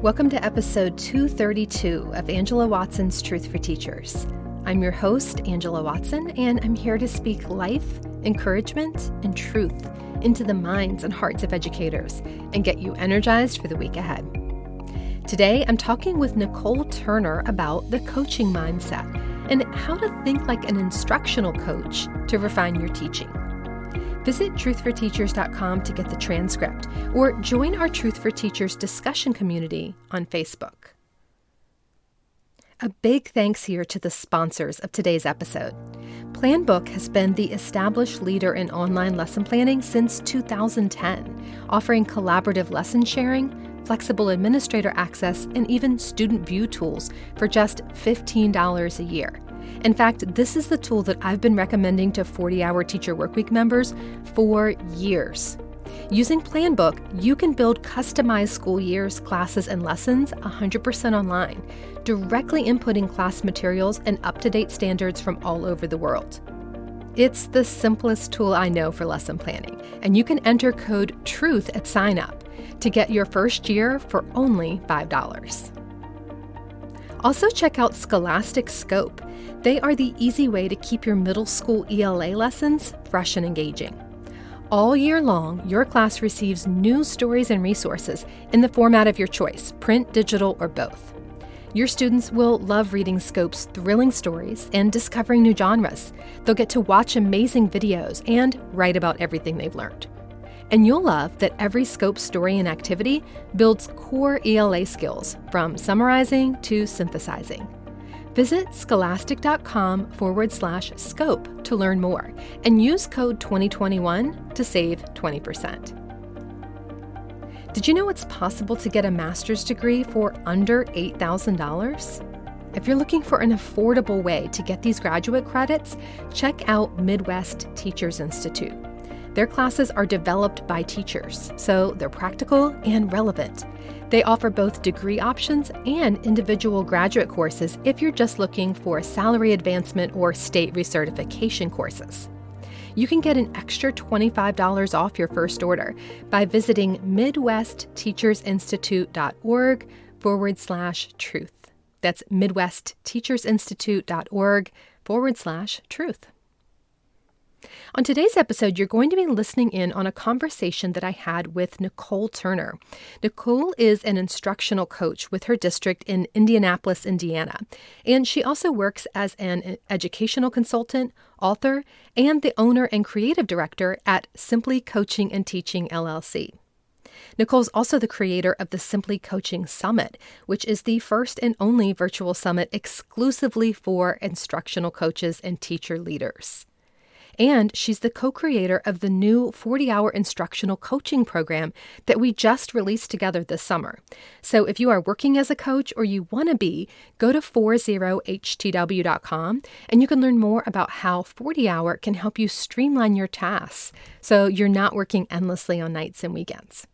Welcome to episode 232 of Angela Watson's Truth for Teachers. I'm your host, Angela Watson, and I'm here to speak life, encouragement, and truth into the minds and hearts of educators and get you energized for the week ahead. Today, I'm talking with Nicole Turner about the coaching mindset and how to think like an instructional coach to refine your teaching. Visit truthforteachers.com to get the transcript or join our Truth for Teachers discussion community on Facebook. A big thanks here to the sponsors of today's episode. PlanBook has been the established leader in online lesson planning since 2010, offering collaborative lesson sharing, flexible administrator access, and even student view tools for just $15 a year. In fact, this is the tool that I've been recommending to 40-hour Teacher Workweek members for years. Using PlanBook, you can build customized school years, classes, and lessons 100% online, directly inputting class materials and up-to-date standards from all over the world. It's the simplest tool I know for lesson planning, and you can enter code TRUTH at sign-up to get your first year for only $5. Also check out Scholastic Scope. They are the easy way to keep your middle school ELA lessons fresh and engaging. All year long, your class receives news stories and resources in the format of your choice, print, digital, or both. Your students will love reading Scope's thrilling stories and discovering new genres. They'll get to watch amazing videos and write about everything they've learned. And you'll love that every Scope story and activity builds core ELA skills, from summarizing to synthesizing. Visit scholastic.com/scope to learn more and use code 2021 to save 20%. Did you know it's possible to get a master's degree for under $8,000? If you're looking for an affordable way to get these graduate credits, check out Midwest Teachers Institute. Their classes are developed by teachers, so they're practical and relevant. They offer both degree options and individual graduate courses if you're just looking for salary advancement or state recertification courses. You can get an extra $25 off your first order by visiting midwestteachersinstitute.org/truth. That's midwestteachersinstitute.org/truth. On today's episode, you're going to be listening in on a conversation that I had with Nicole Turner. Nicole is an instructional coach with her district in Indianapolis, Indiana, and she also works as an educational consultant, author, and the owner and creative director at Simply Coaching and Teaching, LLC. Nicole's also the creator of the Simply Coaching Summit, which is the first and only virtual summit exclusively for instructional coaches and teacher leaders. And she's the co-creator of the new 40-hour instructional coaching program that we just released together this summer. So if you are working as a coach or you want to be, go to 40htw.com and you can learn more about how 40-hour can help you streamline your tasks so you're not working endlessly on nights and weekends.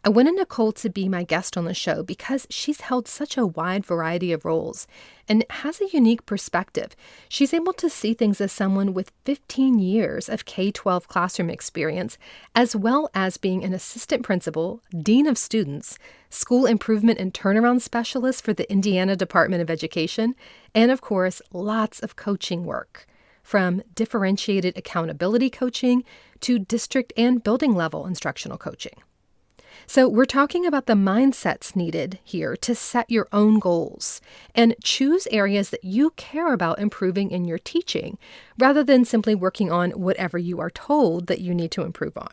I wanted Nicole to be my guest on the show because she's held such a wide variety of roles and has a unique perspective. She's able to see things as someone with 15 years of K-12 classroom experience, as well as being an assistant principal, dean of students, school improvement and turnaround specialist for the Indiana Department of Education, and of course, lots of coaching work, from differentiated accountability coaching to district and building level instructional coaching. So we're talking about the mindsets needed here to set your own goals and choose areas that you care about improving in your teaching, rather than simply working on whatever you are told that you need to improve on.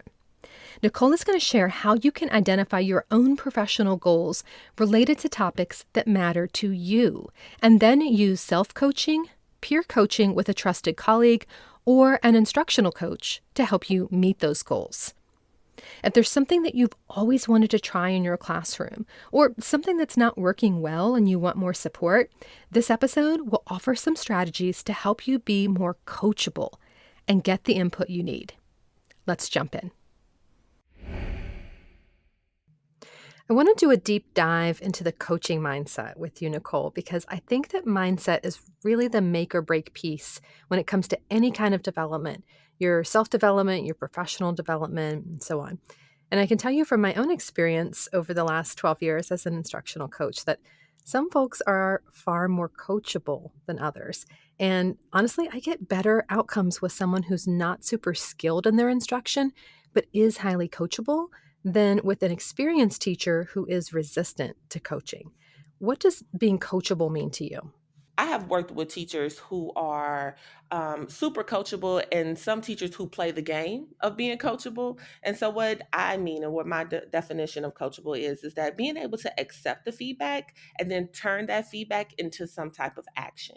Nicole is going to share how you can identify your own professional goals related to topics that matter to you, and then use self-coaching, peer coaching with a trusted colleague, or an instructional coach to help you meet those goals. If there's something that you've always wanted to try in your classroom, or something that's not working well and you want more support, this episode will offer some strategies to help you be more coachable and get the input you need. Let's jump in. I want to do a deep dive into the coaching mindset with you, Nicole, because I think that mindset is really the make or break piece when it comes to any kind of development, your self-development, your professional development, and so on. And I can tell you from my own experience over the last 12 years as an instructional coach that some folks are far more coachable than others. And honestly, I get better outcomes with someone who's not super skilled in their instruction, but is highly coachable than with an experienced teacher who is resistant to coaching. What does being coachable mean to you? I have worked with teachers who are super coachable and some teachers who play the game of being coachable. And so, what I mean and what my definition of coachable is that being able to accept the feedback and then turn that feedback into some type of action.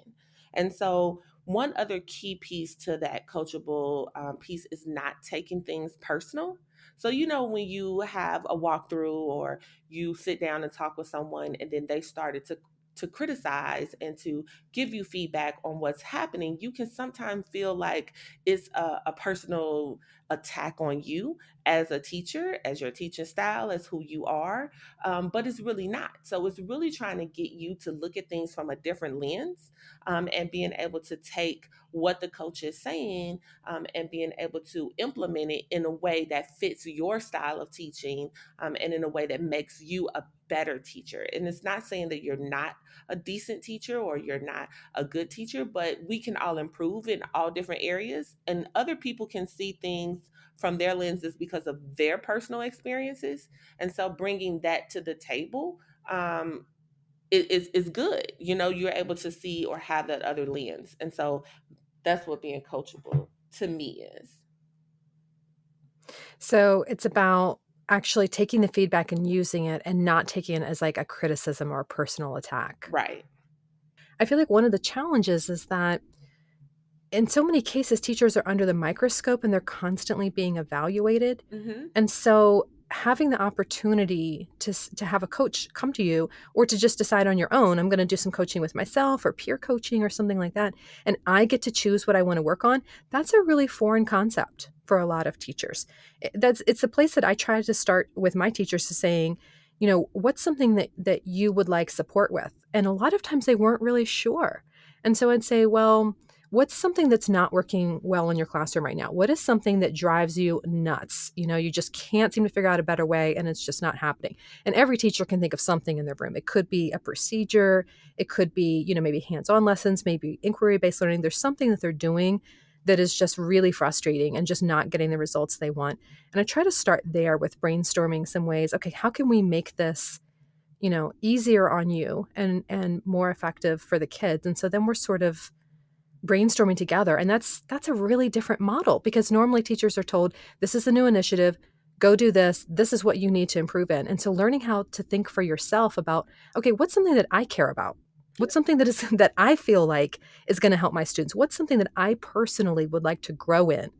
And so, one other key piece to that coachable piece is not taking things personal. So, when you have a walkthrough or you sit down and talk with someone and then they started to criticize and to give you feedback on what's happening, you can sometimes feel like it's a personal attack on you as a teacher, as your teaching style, as who you are. But it's really not. So it's really trying to get you to look at things from a different lens, and being able to take what the coach is saying, and being able to implement it in a way that fits your style of teaching, and in a way that makes you a better teacher. And it's not saying that you're not a decent teacher or you're not a good teacher, but we can all improve in all different areas. And other people can see things from their lenses because of their personal experiences. And so bringing that to the table, is good. You're able to see or have that other lens. And so that's what being coachable to me is. So it's about actually taking the feedback and using it and not taking it as like a criticism or a personal attack. Right. I feel like one of the challenges is that in so many cases, teachers are under the microscope and they're constantly being evaluated. Hmm. And so having the opportunity to have a coach come to you or to just decide on your own, I'm going to do some coaching with myself or peer coaching or something like that, and I get to choose what I want to work on, that's a really foreign concept for a lot of teachers. It's the place that I try to start with my teachers to saying, what's something that you would like support with? And a lot of times they weren't really sure. And so I'd say, well, what's something that's not working well in your classroom right now? What is something that drives you nuts? You just can't seem to figure out a better way and it's just not happening. And every teacher can think of something in their room. It could be a procedure. It could be, maybe hands-on lessons, maybe inquiry-based learning. There's something that they're doing that is just really frustrating and just not getting the results they want. And I try to start there with brainstorming some ways. Okay, how can we make this, easier on you and more effective for the kids? And so then we're sort of brainstorming together. And that's a really different model because normally teachers are told, this is a new initiative, go do this, this is what you need to improve in. And so learning how to think for yourself about, okay, what's something that I care about? What's something that is that I feel like is going to help my students? What's something that I personally would like to grow in?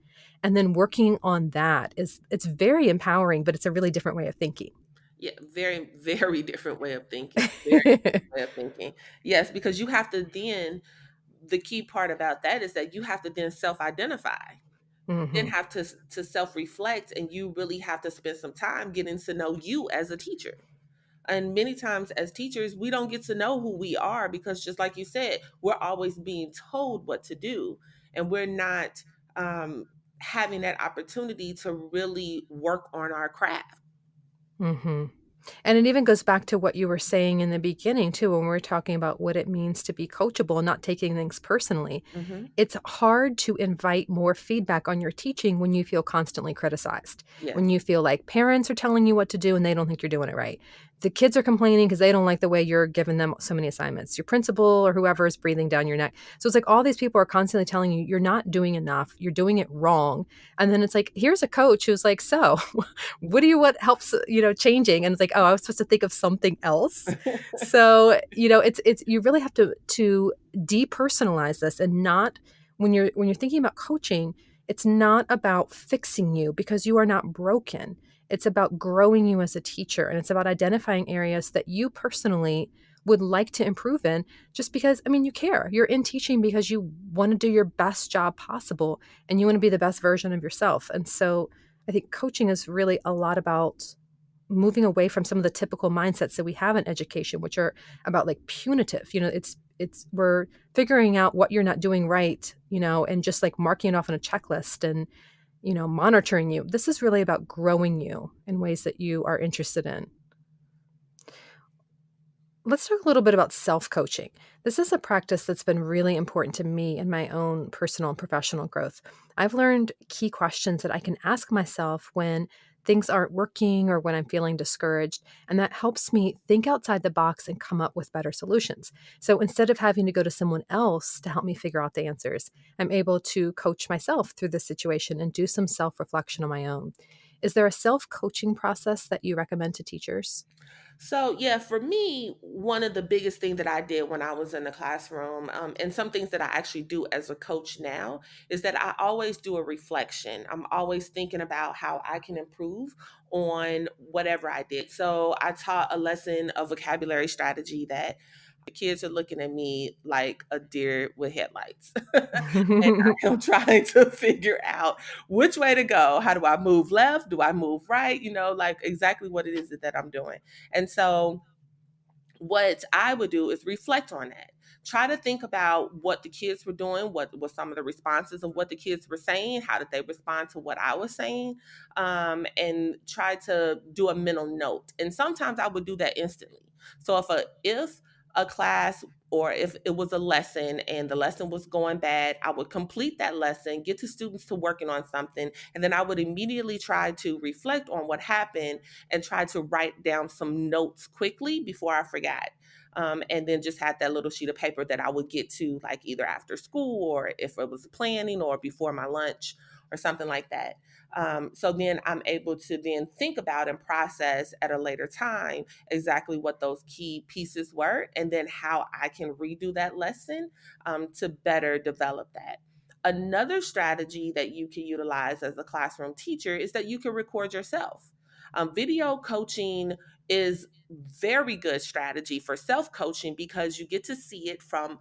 And then working on that it's very empowering, but it's a really different way of thinking. Yeah, very, very different way of thinking. Very different way of thinking. Yes, because you have to then, the key part about that is that you have to then self-identify. You then Hmm. have to self-reflect, and you really have to spend some time getting to know you as a teacher. And many times as teachers, we don't get to know who we are because just like you said, we're always being told what to do, and we're not um, having that opportunity to really work on our craft. Hmm. And it even goes back to what you were saying in the beginning, too, when we were talking about what it means to be coachable and not taking things personally. Hmm. It's hard to invite more feedback on your teaching when you feel constantly criticized, when Yes. you feel like parents are telling you what to do and they don't think you're doing it right. The kids are complaining because they don't like the way you're giving them so many assignments. Your principal or whoever is breathing down your neck. So it's like all these people are constantly telling you you're not doing enough, you're doing it wrong. And then it's like, here's a coach who's like, so what do you what helps changing? And it's like, oh, I was supposed to think of something else. So it's you really have to depersonalize this and not when you're thinking about coaching, it's not about fixing you because you are not broken. It's about growing you as a teacher, and it's about identifying areas that you personally would like to improve in just because, I mean, you care. You're in teaching because you want to do your best job possible and you want to be the best version of yourself. And so I think coaching is really a lot about moving away from some of the typical mindsets that we have in education, which are about like punitive. It's we're figuring out what you're not doing right, and just like marking it off on a checklist. And monitoring you. This is really about growing you in ways that you are interested in. Let's talk a little bit about self-coaching. This is a practice that's been really important to me in my own personal and professional growth. I've learned key questions that I can ask myself when things aren't working or when I'm feeling discouraged, and that helps me think outside the box and come up with better solutions. So instead of having to go to someone else to help me figure out the answers, I'm able to coach myself through the situation and do some self-reflection on my own. Is there a self-coaching process that you recommend to teachers? So, yeah, for me, one of the biggest thing that I did when I was in the classroom, and some things that I actually do as a coach now, is that I always do a reflection. I'm always thinking about how I can improve on whatever I did. So, I taught a lesson of vocabulary strategy that the kids are looking at me like a deer with headlights. And I am trying to figure out which way to go. How do I move left? Do I move right? Like exactly what it is that I'm doing. And so what I would do is reflect on that. Try to think about what the kids were doing, what were some of the responses of what the kids were saying, how did they respond to what I was saying, and try to do a mental note. And sometimes I would do that instantly. So if a class or if it was a lesson and the lesson was going bad, I would complete that lesson, get the students to working on something, and then I would immediately try to reflect on what happened and try to write down some notes quickly before I forgot. And then just had that little sheet of paper that I would get to, like either after school or if it was planning or before my lunch or something like that. So then I'm able to then think about and process at a later time exactly what those key pieces were and then how I can redo that lesson to better develop that. Another strategy that you can utilize as a classroom teacher is that you can record yourself. Video coaching is very good strategy for self-coaching because you get to see it from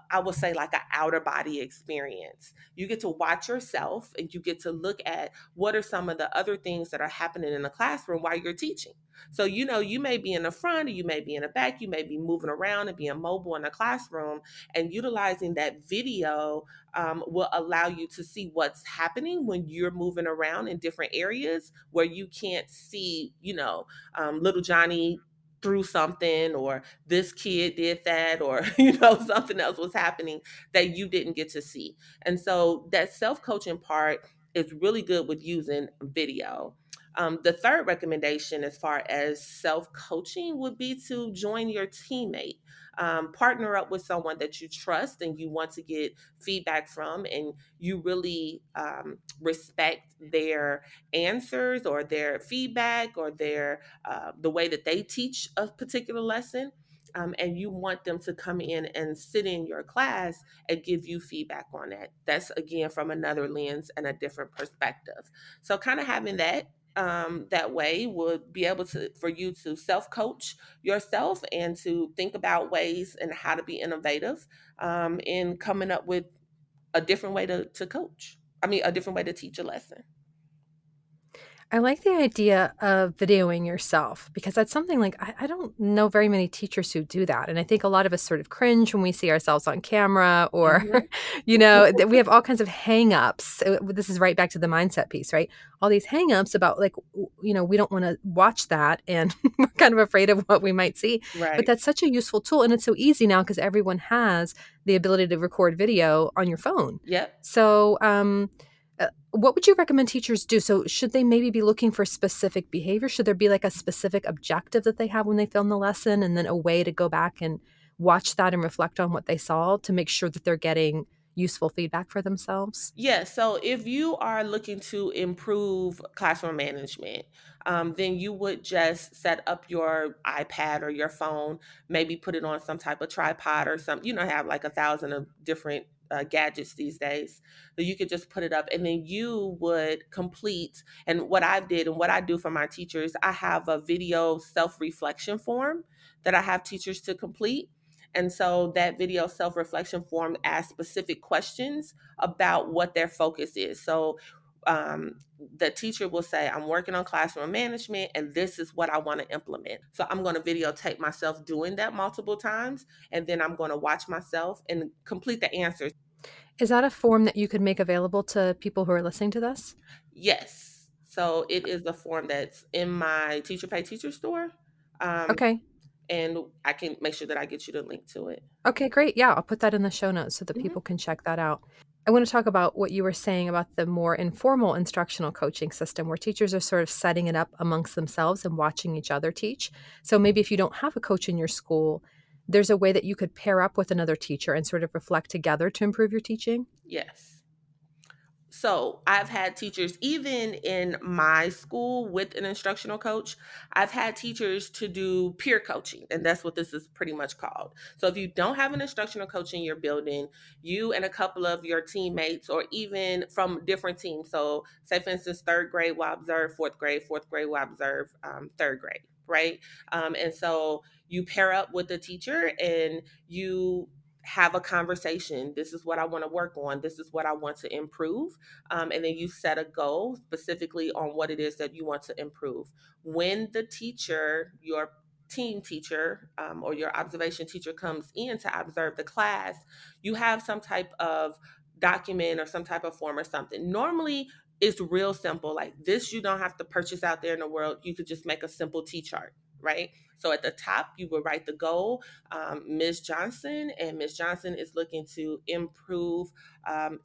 I would say like an outer body experience. You get to watch yourself and you get to look at what are some of the other things that are happening in the classroom while you're teaching. So you may be in the front or you may be in the back, you may be moving around and being mobile in the classroom, and utilizing that video will allow you to see what's happening when you're moving around in different areas where you can't see, little Johnny threw something or this kid did that or something else was happening that you didn't get to see. And so that self-coaching part is really good with using video. The third recommendation as far as self-coaching would be to join your teammate. Partner up with someone that you trust and you want to get feedback from, and you really respect their answers or their feedback or their the way that they teach a particular lesson. And you want them to come in and sit in your class and give you feedback on that. That's again from another lens and a different perspective. So kind of having that way would be able to for you to self coach yourself and to think about ways and how to be innovative in coming up with a different way to coach. I mean, a different way to teach a lesson. I like the idea of videoing yourself because that's something like I don't know very many teachers who do that. And I think a lot of us sort of cringe when we see ourselves on camera or, Mhm. that we have all kinds of hangups. This is right back to the mindset piece, right? All these hangups about like, we don't want to watch that and we're kind of afraid of what we might see. But Right. that's such a useful tool. And it's so easy now because everyone has the ability to record video on your phone. Yep. So, what would you recommend teachers do? So should they maybe be looking for specific behavior? Should there be like a specific objective that they have when they film the lesson and then a way to go back and watch that and reflect on what they saw to make sure that they're getting useful feedback for themselves? Yeah, so if you are looking to improve classroom management, then you would just set up your iPad or your phone, maybe put it on some type of tripod or some, have like 1,000 of different gadgets these days. So you could just put it up and then you would complete. And what I did and what I do for my teachers, I have a video self reflection form that I have teachers to complete. And so that video self reflection form asks specific questions about what their focus is. So the teacher will say, I'm working on classroom management and this is what I want to implement. So I'm going to videotape myself doing that multiple times. And then I'm going to watch myself and complete the answers. Is that a form that you could make available to people who are listening to this? Yes. So it is a form that's in my Teacher Pay Teacher store. Um, Okay. and I can make sure that I get you the link to it. Okay, great. Yeah, I'll put that in the show notes so that Mhm. people can check that out. I want to talk about what you were saying about the more informal instructional coaching system where teachers are sort of setting it up amongst themselves and watching each other teach. So maybe if you don't have a coach in your school, there's a way that you could pair up with another teacher and sort of reflect together to improve your teaching. Yes. So I've had teachers, even in my school with an instructional coach, I've had teachers to do peer coaching, and that's what this is pretty much called. So if you don't have an instructional coach in your building, you and a couple of your teammates, or even from different teams. So say, for instance, third grade will observe fourth grade will observe third grade, right? And so you pair up with the teacher and you have a conversation. This is what I want to work on. This is what I want to improve, and then you set a goal specifically on what it is that you want to improve. When the teacher, your team teacher, or your observation teacher comes in to observe the class, you have some type of document or some type of form or something. Normally, it's real simple. Like this, you don't have to purchase out there in the world. You could just make a simple T chart, right? So at the top, you would write the goal, Ms. Johnson, and Ms. Johnson is looking to improve um,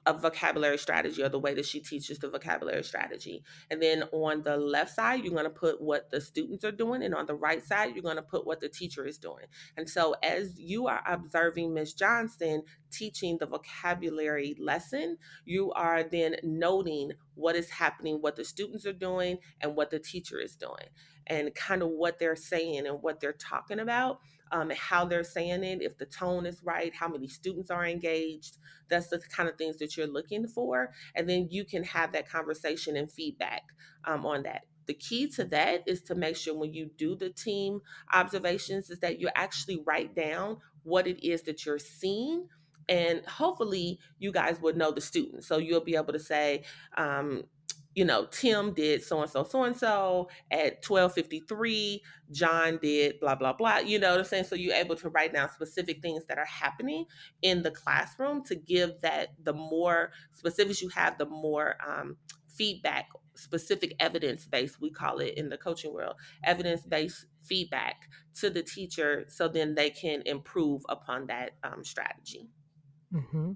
a vocabulary strategy, or the way that she teaches the vocabulary strategy. And then on the left side, you're going to put what the students are doing. And on the right side, you're going to put what the teacher is doing. And so as you are observing Ms. Johnson teaching the vocabulary lesson, you are then noting what is happening, what the students are doing, and what the teacher is doing, and kind of what they're saying and what they're talking about, how they're saying it, if the tone is right, how many students are engaged. That's the kind of things that you're looking for. And then you can have that conversation and feedback on that. The key to that is to make sure when you do the team observations is that you actually write down what it is that you're seeing. And hopefully you guys would know the students. So you'll be able to say, Tim did so and so at 12:53. John did blah blah blah. You know what I'm saying? So you're able to write down specific things that are happening in the classroom to give that, the more specifics you have, the more feedback, specific evidence based, we call it in the coaching world, evidence based feedback to the teacher, so then they can improve upon that strategy. Hmm.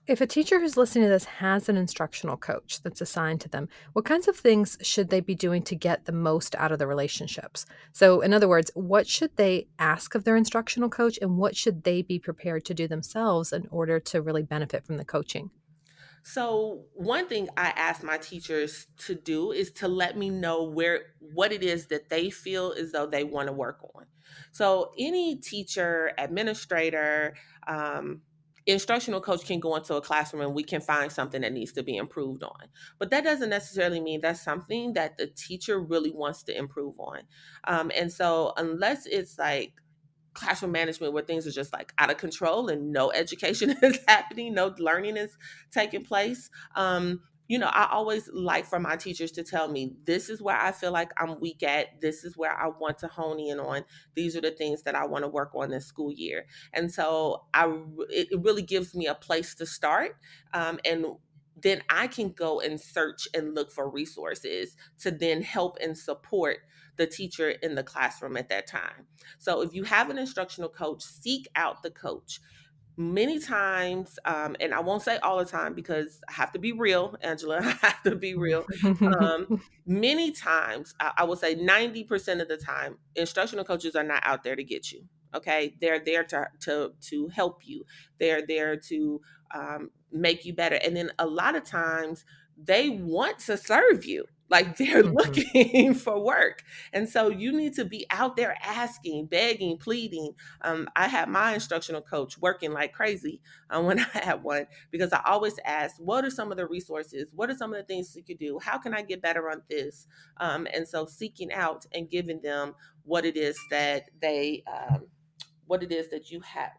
If a teacher who's listening to this has an instructional coach that's assigned to them, what kinds of things should they be doing to get the most out of the relationships? So, in other words, what should they ask of their instructional coach and what should they be prepared to do themselves in order to really benefit from the coaching? So one thing I ask my teachers to do is to let me know what it is that they feel as though they want to work on. So any teacher, administrator, instructional coach can go into a classroom and we can find something that needs to be improved on. But that doesn't necessarily mean that's something that the teacher really wants to improve on. And so unless it's like classroom management where things are just like out of control and no education is happening, no learning is taking place. I always like for my teachers to tell me, this is where I feel like I'm weak at. This is where I want to hone in on. These are the things that I want to work on this school year. And so it really gives me a place to start. And then I can go and search and look for resources to then help and support the teacher in the classroom at that time. So if you have an instructional coach, seek out the coach. Many times, and I won't say all the time because I have to be real, Angela, I have to be real. Um, Many times, I will say 90% of the time, instructional coaches are not out there to get you. Okay, they're there to help you. They're there to make you better. And then a lot of times, they want to serve you. Like they're Mhm. looking for work. And so you need to be out there asking, begging, pleading. I had my instructional coach working like crazy when I had one, because I always ask, what are some of the resources? What are some of the things you could do? How can I get better on this? And so seeking out and giving them what it is that what it is that you have,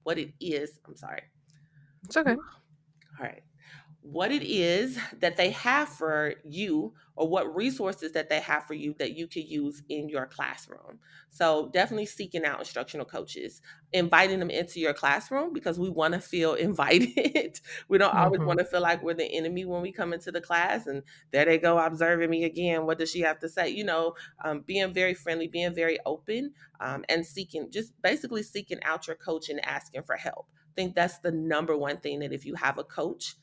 what it is, I'm sorry. It's okay. All right. What it is that they have for you, or what resources that they have for you that you could use in your classroom. So definitely seeking out instructional coaches, inviting them into your classroom, because we want to feel invited. We don't always Hmm. want to feel like we're the enemy when we come into the class and there they go observing me again. What does she have to say? Being very friendly, being very open, and just basically seeking out your coach and asking for help. I think that's the number one thing that if you have a coach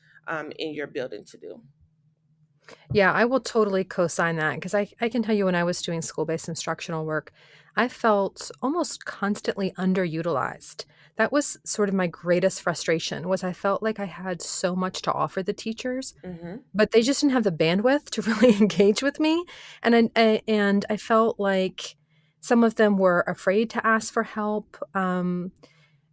in your building to do. Yeah, I will totally co-sign that because I can tell you when I was doing school-based instructional work, I felt almost constantly underutilized. That was sort of my greatest frustration was I felt like I had so much to offer the teachers, Hmm. but they just didn't have the bandwidth to really engage with me. And I felt like some of them were afraid to ask for help.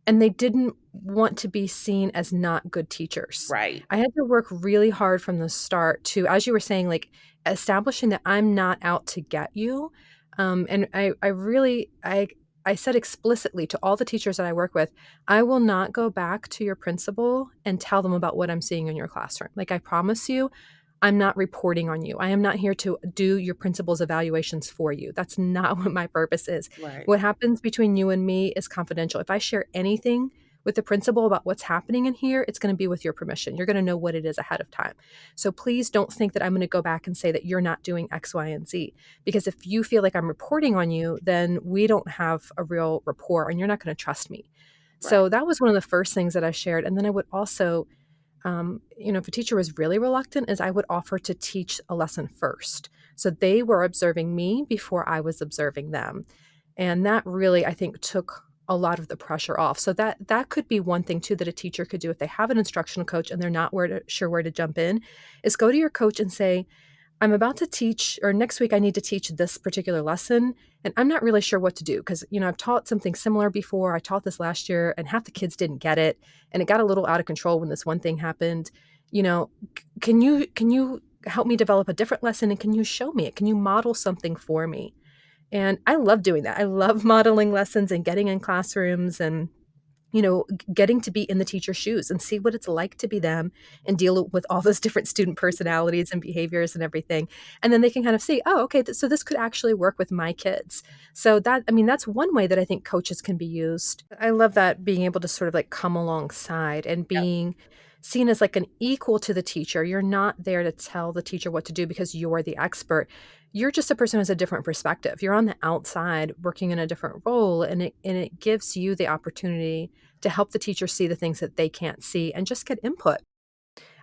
And they didn't want to be seen as not good teachers. Right. I had to work really hard from the start to, as you were saying, like establishing that I'm not out to get you. And I said explicitly to all the teachers that I work with, I will not go back to your principal and tell them about what I'm seeing in your classroom. Like I promise you, I'm not reporting on you. I am not here to do your principal's evaluations for you. That's not what my purpose is. Right. What happens between you and me is confidential. If I share anything with the principal about what's happening in here, it's going to be with your permission. You're going to know what it is ahead of time. So please don't think that I'm going to go back and say that you're not doing X, Y, and Z. Because if you feel like I'm reporting on you, then we don't have a real rapport and you're not going to trust me. Right. So that was one of the first things that I shared. And then I would also if a teacher was really reluctant, is I would offer to teach a lesson first. So they were observing me before I was observing them. And that really, I think, took a lot of the pressure off. So that could be one thing too that a teacher could do if they have an instructional coach and they're not sure where to jump in, is go to your coach and say, I'm about to teach, or next week I need to teach this particular lesson, and I'm not really sure what to do because, I've taught something similar before. I taught this last year, and half the kids didn't get it, and it got a little out of control when this one thing happened. Can you help me develop a different lesson, and can you show me it? Can you model something for me? And I love doing that. I love modeling lessons and getting in classrooms and getting to be in the teacher's shoes and see what it's like to be them and deal with all those different student personalities and behaviors and everything. And then they can kind of see, oh, okay, so this could actually work with my kids. So that's one way that I think coaches can be used. I love that being able to sort of like come alongside and Yep. being seen as like an equal to the teacher. You're not there to tell the teacher what to do because you're the expert. You're just a person who has a different perspective. You're on the outside working in a different role, and it gives you the opportunity to help the teacher see the things that they can't see and just get input.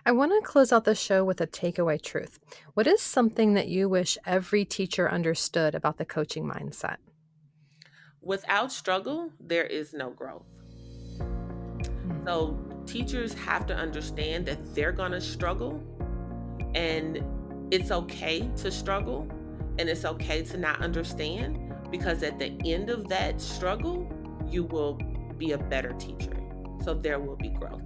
I want to close out the show with a takeaway truth. What is something that you wish every teacher understood about the coaching mindset? Without struggle, there is no growth. So teachers have to understand that they're going to struggle, and it's okay to struggle, and it's okay to not understand, because at the end of that struggle, you will be a better teacher. So there will be growth.